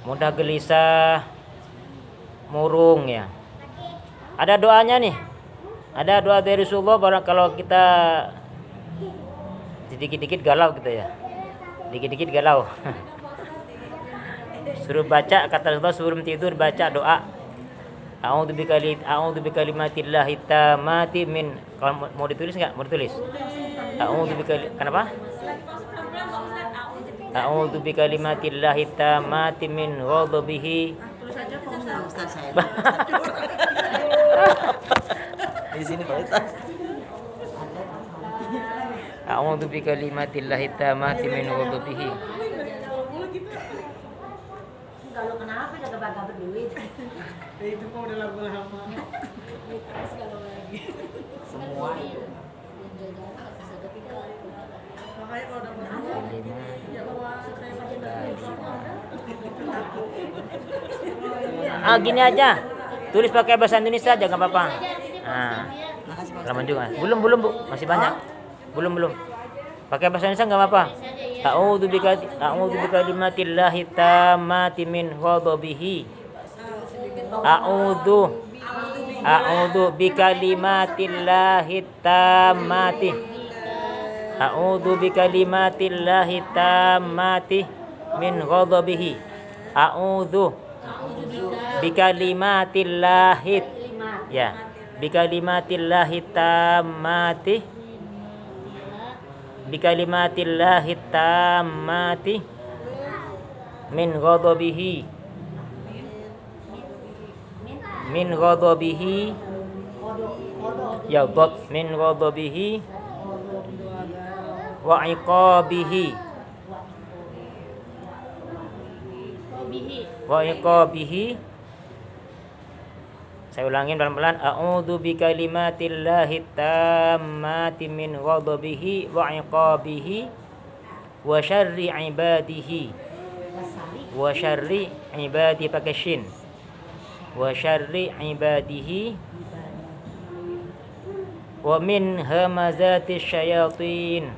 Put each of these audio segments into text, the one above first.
mudah gelisah, murung ya. Ada doanya nih. Ada doa dari Rasulullah barang kalau kita sedikit-dikit galau gitu ya. Dikit-dikit galau. Suruh baca kata Rasulullah sebelum tidur baca doa. A'udzu bikalimatillahi tammati min. Kalau mau ditulis enggak? Mau ditulis. Kenapa? A'udzu bikalimatillahi tammati min ghadabihi. Tulis aja Pak Ustaz saya. Di sini Pak Ustaz. A'udzu bikalimatillahi tammati min ghadabihi. Kalau kenapa udah kebangga berduit? Itu kok udah lagu lama. Terus kalau lagi Semua itu. Makanya kalau udah berdua, ya Allah saya Gini aja. Tulis pakai bahasa Indonesia aja enggak apa-apa. Nah, Makasih Pak lama juga. Belum Bu. Masih banyak. Belum. Pakai bahasa Indonesia enggak apa-apa. A'udzu bikalimatillahi tammati min ghadabihi. A'udzu bikalimatillahi tammati. A'udzu bikalimatillahi tammati min ghadabihi. A'udzu bikalimatillahi ya. Bikalimatillahi tammati. Bikalimatillahi tammati min ghadabihi. Min ghadabihi. Ya dhad min ghadabihi wa iqabihi. Wa iqabihi. Saya ulangin pelan-pelan. A'udzu bikalimatillahi tammati min ghadabihi wa iqabihi wa syarri ibadihi. Wa syarri ibadi pakai shin. Wa syarri ibadihi wa min hamazati syayatin.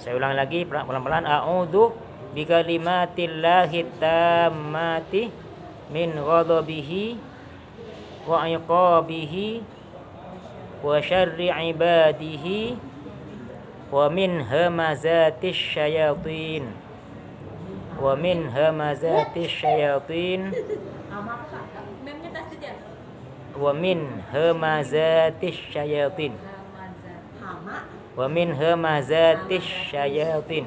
Saya ulang lagi pelan-pelan. A'udzu bikalimatillahi tammati min ghadabihi wa iqabihi wa syarri ibadihi wa min hamazatis syayatin. Wa min hamazatis syayatin. Wa min hamazatis syayatin. Wa min hamazatis syayatin.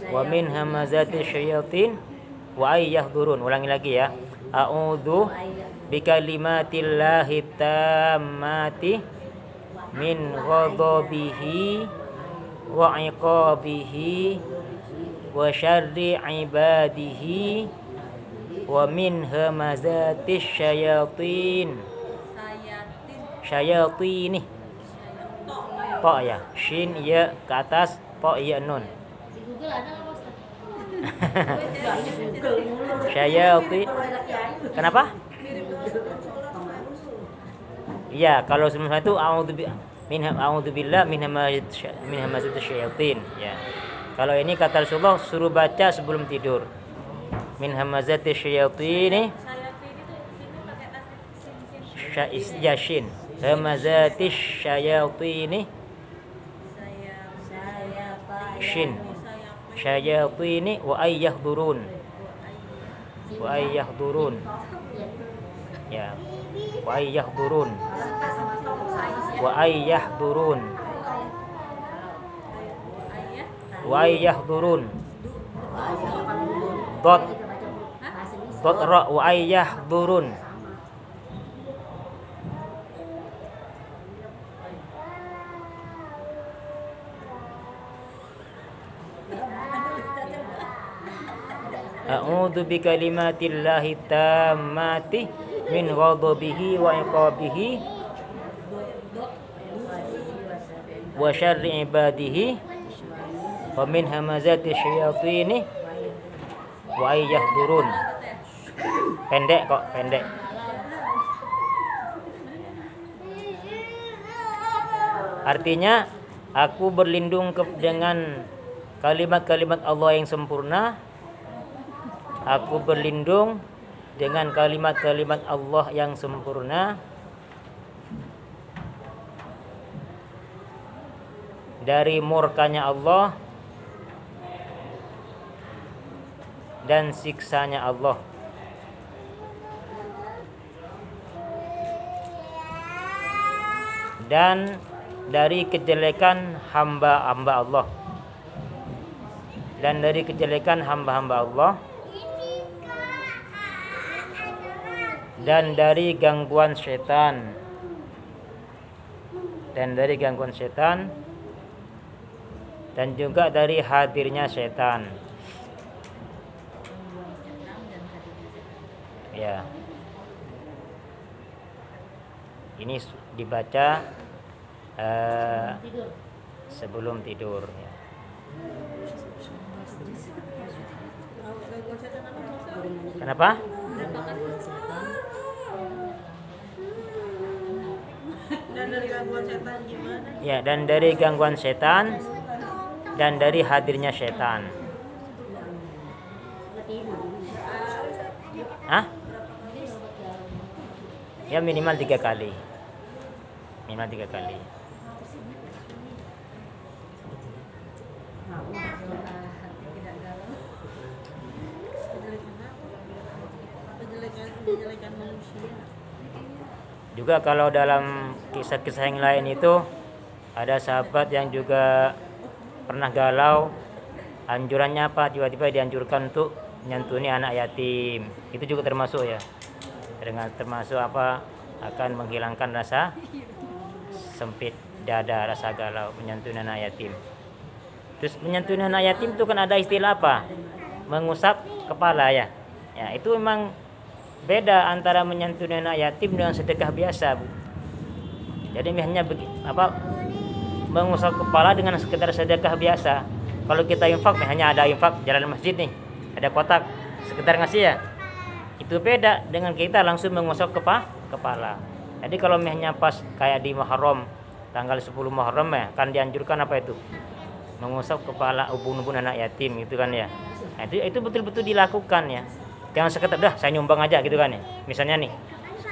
Wa min hamazatis syayatin wa ayyahdurun. Ulangi lagi ya. A'udzu bikalimatillahi tammati min ghadabihi wa iqabihi wa syarri ibadihi wa min hamazatis syayatin. Syayatini. To ya. Shin ya ke atas, to ya nun. di Google ada nggak Ustaz? Syayatin. Kenapa? Iya, kalau sebelum itu a'udzubillah min hamazatis syayatin ya. Kalau ini kata Rasulullah suruh baca sebelum tidur. Min hamazatis syayatin. Shin. Hamazatis syayatin. Shin. Syayatini wa ayyahdurun. Wa ayyahdurun. Ya. Wa ayyahdurun. Wa ayyahdurun. Wa ayyahdurun. Dot ra wa ayyahdurun. A'udzu bikalimatillahi tammati min ghadabihi wa iqabihi wa syarri ibadihi wa min hamazati syayatini wa ayyahdurun. Pendek kok, pendek. Artinya aku berlindung dengan kalimat-kalimat Allah yang sempurna. Aku berlindung dengan kalimat-kalimat Allah yang sempurna dari murkanya Allah dan siksanya Allah. Dan dari kejelekan hamba-hamba Allah. Dan dari kejelekan hamba-hamba Allah. Dan dari gangguan setan. Dan dari gangguan setan. Dan juga dari hadirnya setan. Ya. Ini dibaca sebelum tidur ya. Kenapa? Dan dari gangguan setan gimana? Ya, dan dari gangguan setan dan dari hadirnya setan. Hah? Ya minimal 3 kali. Minimal 3 kali. Kejelekan manusia. Juga kalau dalam kisah-kisah yang lain itu ada sahabat yang juga pernah galau. Anjurannya apa? Tiba-tiba dianjurkan untuk menyantuni anak yatim. Itu juga termasuk ya. Termasuk apa? Akan menghilangkan rasa sempit dada, rasa galau, menyantuni anak yatim. Terus menyantuni anak yatim itu kan ada istilah apa? Mengusap kepala ya. Ya, itu memang beda antara menyantuni anak yatim dengan sedekah biasa, Bu. Jadi hanya mengusap kepala dengan sekedar sedekah biasa. Kalau kita infak, hanya ada infak jalan masjid nih, ada kotak, sekedar ngasih ya. Itu beda dengan kita langsung mengusap kepala. Jadi kalau hanya pas kayak di Muharram, tanggal 10 Muharram ya, kan dianjurkan apa itu? Mengusap kepala ubun-ubun anak yatim gitu kan ya. Nah, itu betul-betul dilakukan ya. Jangan sekedar dah saya nyumbang aja gitu kan ya. Misalnya nih,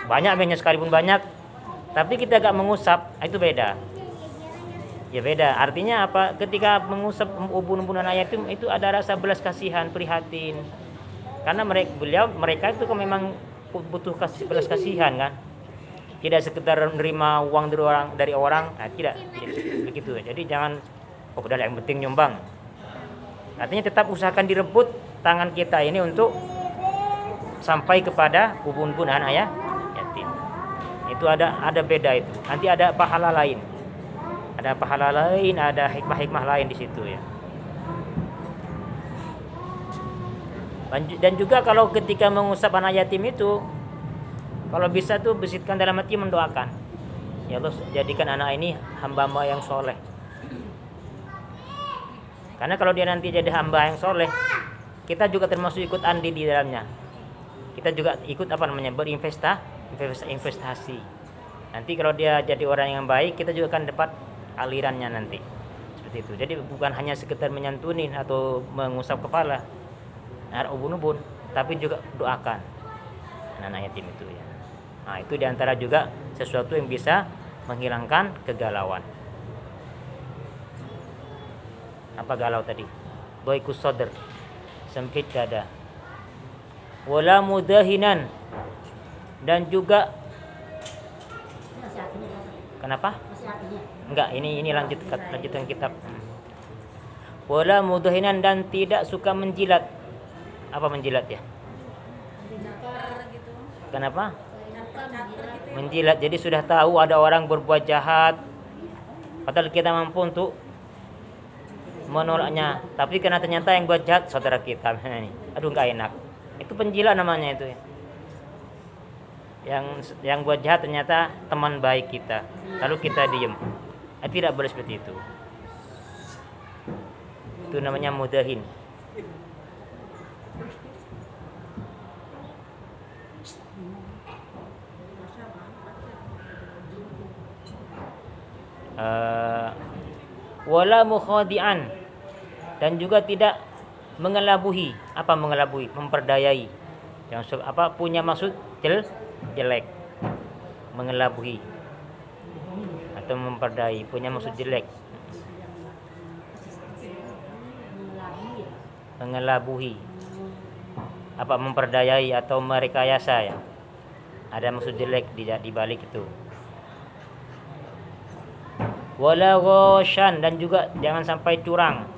banyak sekalipun banyak, tapi kita gak mengusap, itu beda. Ya beda. Artinya apa? Ketika mengusap ubun-ubun anak yatim itu ada rasa belas kasihan, prihatin. Karena mereka itu kan memang butuh belas kasihan kan. Tidak sekedar menerima uang dari orang, nah, tidak begitu. Jadi jangan udah yang penting nyumbang. Artinya tetap usahakan direbut tangan kita ini untuk sampai kepada ubun-ubun anak yatim. Itu ada beda itu. Nanti ada pahala lain. Ada pahala lain, ada hikmah-hikmah lain di situ ya. Dan juga kalau ketika mengusap anak yatim itu, kalau bisa tuh bisitkan dalam hati mendoakan. Ya Allah, jadikan anak ini hamba-hamba yang soleh. Karena kalau dia nanti jadi hamba yang soleh, kita juga termasuk ikut andil di dalamnya. Kita juga ikut berinvestasi. Nanti kalau dia jadi orang yang baik, kita juga akan dapat alirannya nanti. Seperti itu. Jadi bukan hanya sekedar menyantunin atau mengusap kepala, ubun-ubun, tapi juga doakan anak yatim itu ya. Nah, itu diantara juga sesuatu yang bisa menghilangkan kegalauan. Apa galau tadi? Dhaiqus sadr, sempit dada. Wala mudahinan, dan juga kenapa? Enggak, ini lanjutan kitab. Wala mudahinan, dan tidak suka menjilat. Apa menjilat ya? Kenapa? Menjilat. Jadi sudah tahu ada orang berbuat jahat, padahal kita mampu untuk menolaknya, tapi karena ternyata yang buat jahat saudara kita, aduh nggak enak. Itu penjilat namanya itu ya. Yang buat jahat ternyata teman baik kita, lalu kita diem. Tidak boleh seperti itu. Itu namanya mudahin. Wala mukhadi'an, dan juga tidak mengelabuhi. Apa mengelabuhi? Memperdayai. Yang punya maksud jelek. Mengelabuhi atau memperdayai, punya maksud jelek. Mengelabuhi. Apa memperdayai atau merekayasa ya. Ada maksud jelek di balik itu. Wala ghasyan, dan juga jangan sampai curang.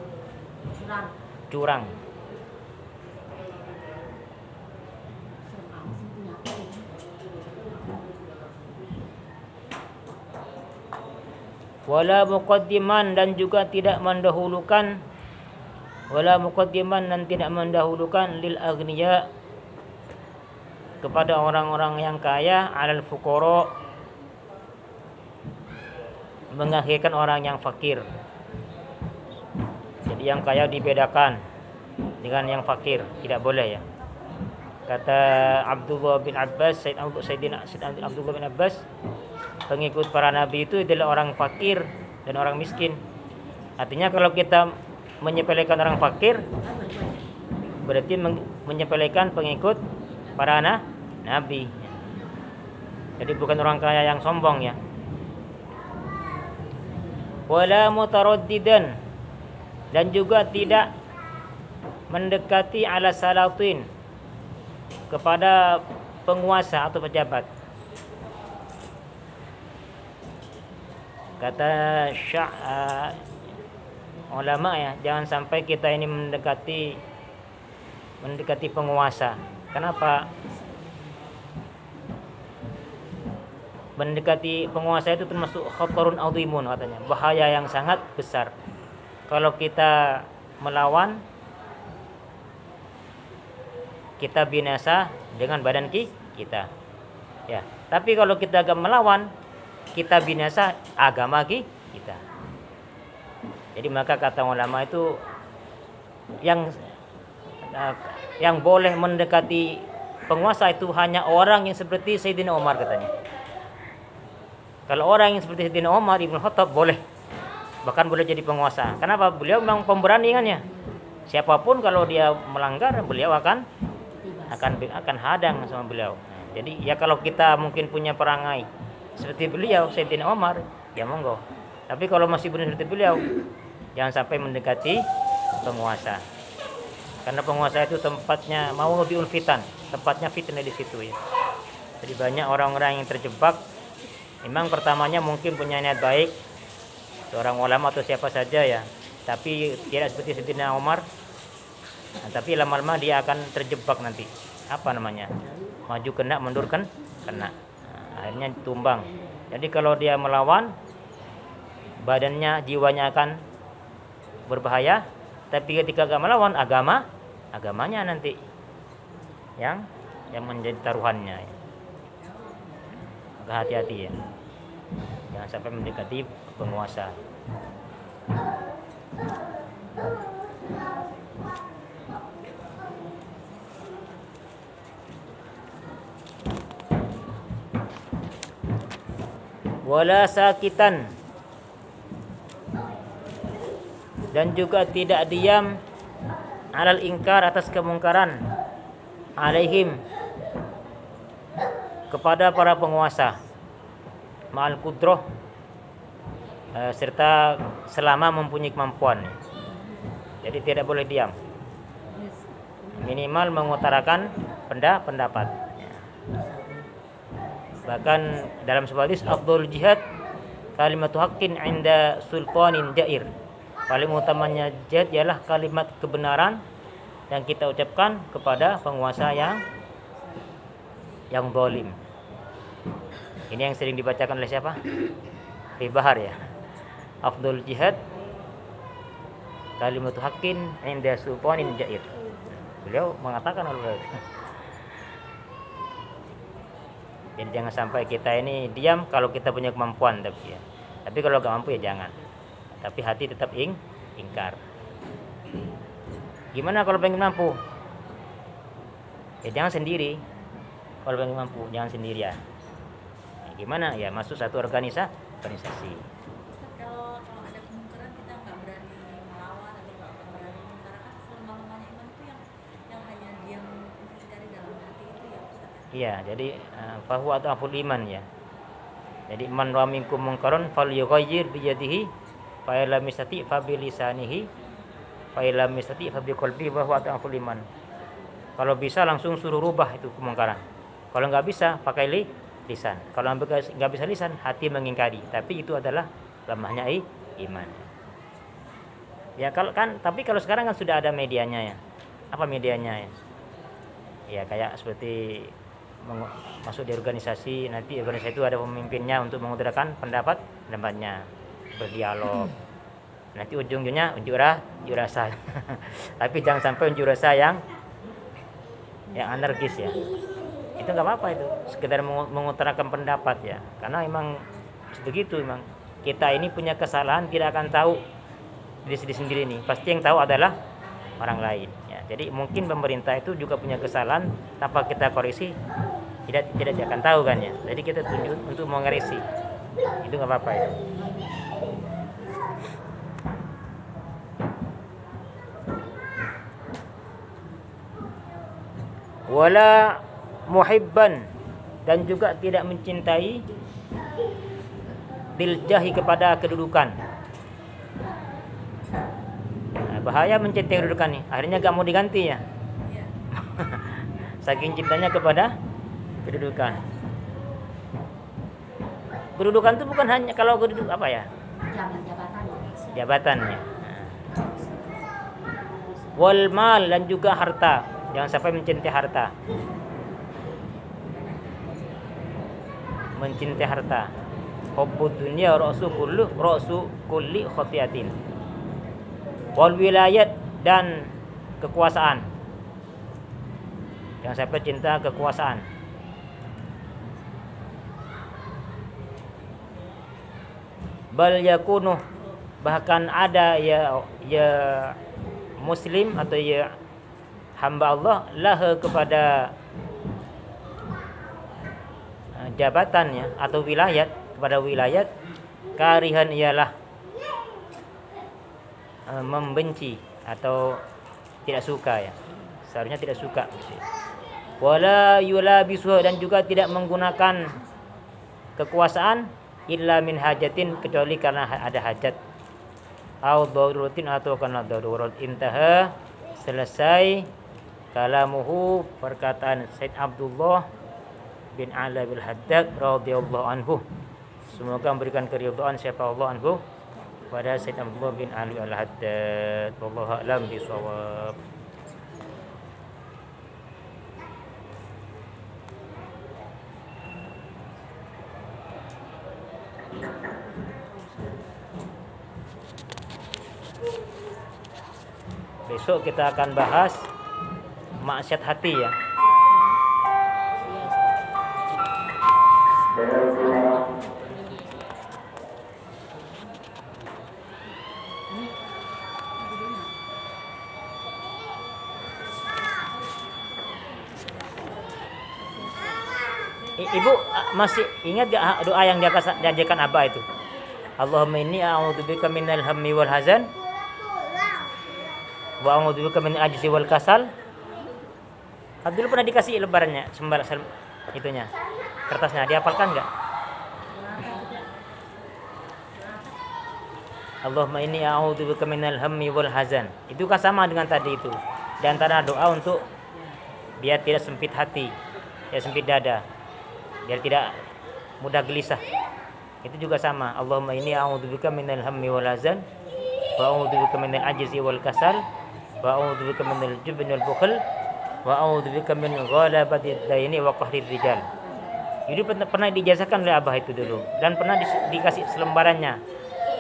Wala muqaddiman, dan juga tidak mendahulukan. Wala muqaddiman, dan tidak mendahulukan lil aghniya, kepada orang-orang yang kaya, alal fuqara, mengakhirkan orang yang fakir. Jadi yang kaya dibedakan dengan yang fakir, tidak boleh ya. Kata Abdullah bin Abbas, Sayyidina Abdullah bin Abbas, pengikut para nabi itu adalah orang fakir dan orang miskin. Artinya kalau kita menyepelekan orang fakir, berarti menyepelekan pengikut para nabi. Jadi bukan orang kaya yang sombong ya. Wala mutaraddidan, dan juga tidak mendekati ala salatin, kepada penguasa atau pejabat. Kata ulama ya, jangan sampai kita ini mendekati penguasa. Kenapa? Mendekati penguasa itu termasuk khatarun azimun katanya, bahaya yang sangat besar. Kalau kita melawan, kita binasa dengan badan kita. Ya, tapi kalau kita agak melawan, kita binasa agama kita. Jadi maka kata ulama itu yang boleh mendekati penguasa itu hanya orang yang seperti Sayyidina Umar katanya. Kalau orang yang seperti Sayyidina Umar Ibn Khattab boleh, bahkan boleh jadi penguasa. Kenapa? Beliau memang pemberani kan ya. Siapapun kalau dia melanggar, beliau akan hadang sama beliau. Jadi ya kalau kita mungkin punya perangai seperti beliau Sayyidina Umar, ya monggo. Tapi kalau masih benar seperti beliau, jangan sampai mendekati penguasa. Karena penguasa itu tempatnya mawdi'ul fitan, tempatnya fitnah di situ ya. Jadi banyak orang-orang yang terjebak. Memang pertamanya mungkin punya niat baik, seorang ulama atau siapa saja ya, tapi tidak seperti Sayyidina Umar. Nah, tapi lama-lama dia akan terjebak nanti. Apa namanya? Maju kena, mundur kena. Nah, akhirnya tumbang. Jadi kalau dia melawan, badannya, jiwanya akan berbahaya. Tapi ketika gak melawan, agamanya nanti yang menjadi taruhannya. Maka hati-hati ya, jangan sampai mendekati penguasa. Wala sakitan, dan juga tidak diam alal ingkar, atas kemungkaran, alaihim, kepada para penguasa, ma'al qudrah, serta selama mempunyai kemampuan. Jadi tidak boleh diam, minimal mengutarakan pendapat. Bahkan dalam sebuah hadis, afdhalul jihad kalimatu haqqin 'inda sultanin jair. Paling utamanya jihad ialah kalimat kebenaran yang kita ucapkan kepada penguasa yang zalim. Ini yang sering dibacakan oleh siapa? Habib Bahar ya. Afdhalul jihad kalimatu haqqin 'inda sultanin jair. Beliau mengatakan hal itu. Jadi jangan sampai kita ini diam kalau kita punya kemampuan, tapi kalau gak mampu ya jangan. Tapi hati tetap ingkar. Gimana kalau pengen mampu? Ya jangan sendiri. Kalau pengen mampu jangan sendirian. Gimana? Ya masuk satu organisasi. Kalau ada kemungkinan kita nggak berani melawan atau nggak berani Iya, jadi fahuwa adhaful iman ya. Jadi man ra'a minkum munkaran falyughayyir bi yadihi fa illam yastati fa bi lisanihi fa illam yastati fa bi qalbihi wa huwa adhaful iman. Kalau bisa langsung suruh rubah itu kemungkaran. Kalau nggak bisa pakai lisan. Kalau nggak bisa lisan, hati mengingkari. Tapi itu adalah lemahnya iman. Ya kalau kan, tapi kalau sekarang kan sudah ada medianya ya. Apa medianya ya? Ya kayak seperti masuk di organisasi, nanti organisasi itu ada pemimpinnya untuk mengutarakan pendapatnya, berdialog. Nanti ujung-ujungnya unjuk rasa. Tapi jangan sampai unjuk rasa yang anarkis ya. Itu nggak apa-apa, itu sekedar mengutarakan pendapat ya. Karena memang begitu, memang kita ini punya kesalahan, tidak akan tahu diri sendiri ini. Pasti yang tahu adalah orang lain ya. Jadi mungkin pemerintah itu juga punya kesalahan, tanpa kita koreksi tidak akan tahu kan ya. Jadi kita tunjuk untuk mengoreksi, itu nggak apa-apa ya. Wala muhibban, dan juga tidak mencintai bil jahi, kepada kedudukan. Bahaya mencintai kedudukan nih, akhirnya gak mau diganti ya. Saking cintanya kepada kedudukan. Kedudukan itu bukan hanya kalau keduduk apa ya? Jabatannya. Wal mal, dan juga harta. Jangan sampai mencintai harta. Mencintai harta. Hubbud dunya ra'su kulli khati'atin. Wal wilayat, dan kekuasaan. Jangan sampai cinta kekuasaan. Bal yakunu, bahkan ada ya muslim atau ya hamba Allah lah kepada jabatannya atau wilayat, kepada wilayat karihan ialah membenci atau tidak suka ya. Seharusnya tidak suka gitu. Wala yulabisu, dan juga tidak menggunakan kekuasaan illa min hajatin, kecuali karena ada hajat. Au daruratin, atau karena darurat. Intaha, selesai kalamuhu, perkataan Said Abdullah bin Ala bil Haddad radhiyallahu anhu. Semoga memberikan keridhaan siapa Allah anhu pada Said Abdullah bin Ali al-Haddad. Wallahu a'lam bishawab. Besok kita akan bahas maksiat hati ya. Ibu masih ingat gak doa yang diajarkan Abah itu? Allahumma inni a'udzubika minal hammi wal hazan wa a'udzubika minal ajzi wal kasal. Abdul pernah dikasih lebarannya itunya, kertasnya, dihafalkan enggak? Allahumma inni a'udzubika minal hammi wal hazan. Itu kan sama dengan tadi itu. Di antara doa untuk biar tidak sempit hati, ya sempit dada, biar tidak mudah gelisah. Itu juga sama. Allahumma inni a'udzubika minal hammi wal hazan wa a'udzubika minal ajzi wal kasal wa a'udzubika minal jubni wal bukhl wa a'udzubika min ghalabati ad-daini wa qahri rijal. Jadi pernah diijazahkan oleh Abah itu dulu, dan pernah dikasih selembarannya.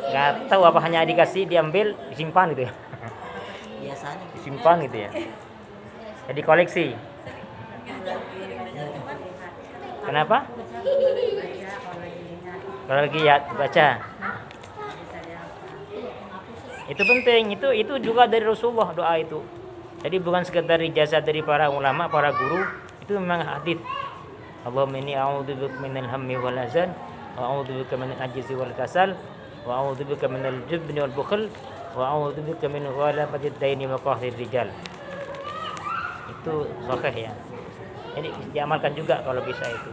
Enggak tahu apa, hanya dikasih, diambil, disimpan gitu ya. Biasanya Disimpan gitu ya. Jadi koleksi. Kenapa? Kalau lagi ya baca. Itu penting, itu juga dari Rasulullah doa itu. Jadi bukan sekedar ijazah dari para ulama, para guru, itu memang hadis. Allahumma inni a'udzubika minal hammi wal hazan wa a'udzubika minal ajzi wal kasal wa a'udzubika minal jubni wal bukhl wa a'udzubika min ghalabati ad-daini wa qahri rijal. Itu sahih ya. Jadi diamalkan juga kalau bisa itu.